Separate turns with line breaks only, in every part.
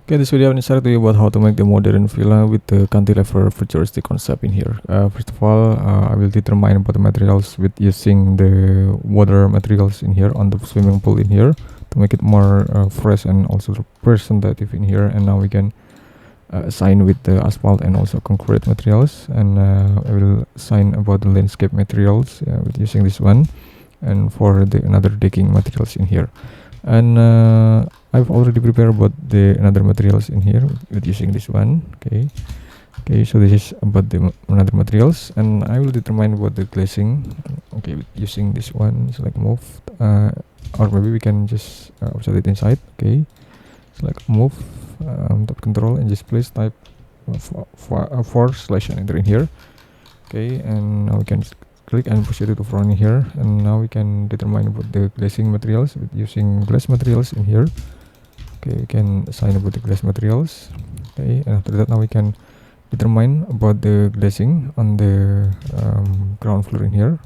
Okay, this video I will share to you about how to make the modern villa with the cantilever futuristic concept in here. First of all, I will determine about the materials with using the water materials in here on the swimming pool in here to make it more fresh and also representative in here. And now we can assign with the asphalt and also concrete materials. And I will assign about the landscape materials with using this one, and for the another decking materials in here. And I've already prepared about the another materials in here with using this one. Okay, so this is about the another materials, and I will determine about the glazing. Okay, with using this one, select move, or maybe we can just offset it inside. Okay, select move, top control, and just place type /, and enter in here. Okay, and now we can click and push it to the front in here, and now we can determine about the glazing materials with using glass materials in here. Okay, we can assign about the glass materials. Okay, and after that now we can determine about the glazing on the ground floor in here.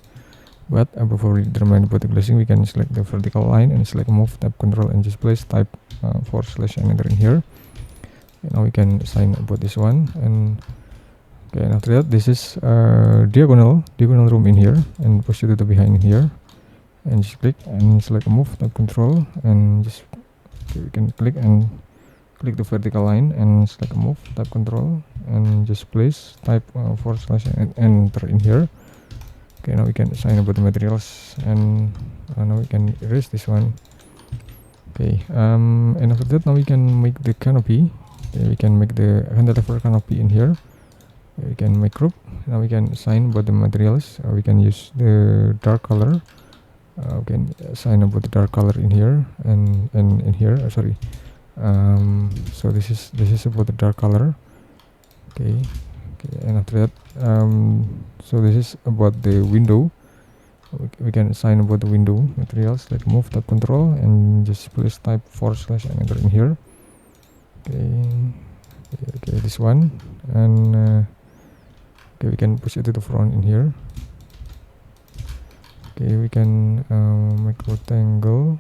But before we determine about the glazing, we can select the vertical line and select move, tap control, and just place type / and enter in here. And now we can assign about this one. And okay, and after that, this is diagonal room in here, and push it to the behind here, and just click and select move, tap control, and just okay, we can click and click the vertical line and select move, tap control, and just place type / and enter in here. Okay, now we can assign about the materials, and now we can erase this one. Okay, and after that, now we can make the canopy. Okay, we can make the cantilever canopy in here. We can make group. Now we can assign about the materials. We can use the dark color. We can assign about the dark color in here and in here. Sorry. So this is about the dark color. Okay, and after that, so this is about the window. We can assign about the window materials, like move, tap control, and just place type / and enter in here. Okay, this one, and okay, we can push it to the front in here. Okay, we can make rectangle.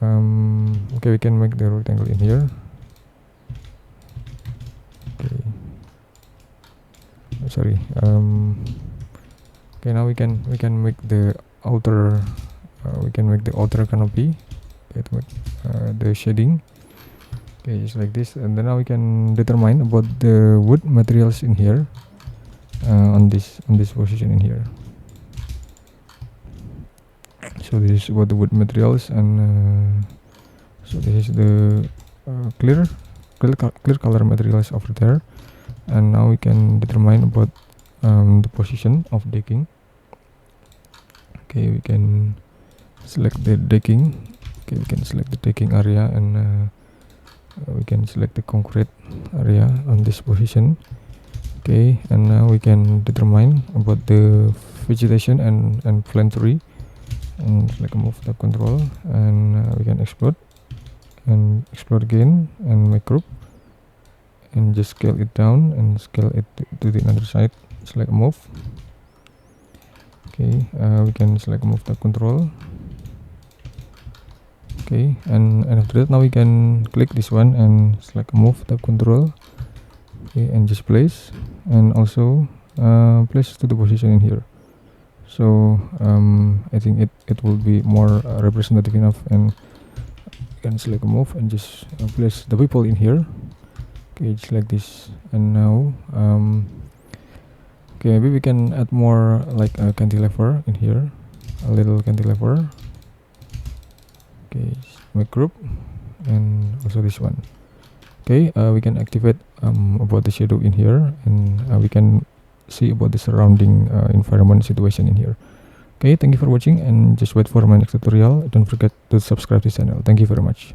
Okay, we can make the rectangle in here. Okay, sorry. Okay, now we can make the outer. We can make the outer canopy. Okay, to make the shading. Okay, just like this, and then now we can determine about the wood materials in here, on this position in here. So this is about the wood materials, and so this is the clear color materials over there. And now we can determine about the position of decking. Okay, we can select the decking. Okay, we can select the decking area, and we can select the concrete area on this position. Okay, and now we can determine about the vegetation and plant tree, and select move, tap control, and we can explode again, and make group, and just scale it down and scale it to the other side. Select move. Okay, we can select move, tap control. Okay, and after that, now we can click this one and select move, tap control. Okay, and just place, and also place to the position in here. So I think it will be more representative enough, and you can select move and just place the people in here. Okay, just like this. And now okay, maybe we can add more like a cantilever in here, a little cantilever. Okay, make group, and also this one. Okay, we can activate about the shadow in here, and we can see about the surrounding environment situation in here. Okay, thank you for watching, and just wait for my next tutorial. Don't forget to subscribe this channel. Thank you very much.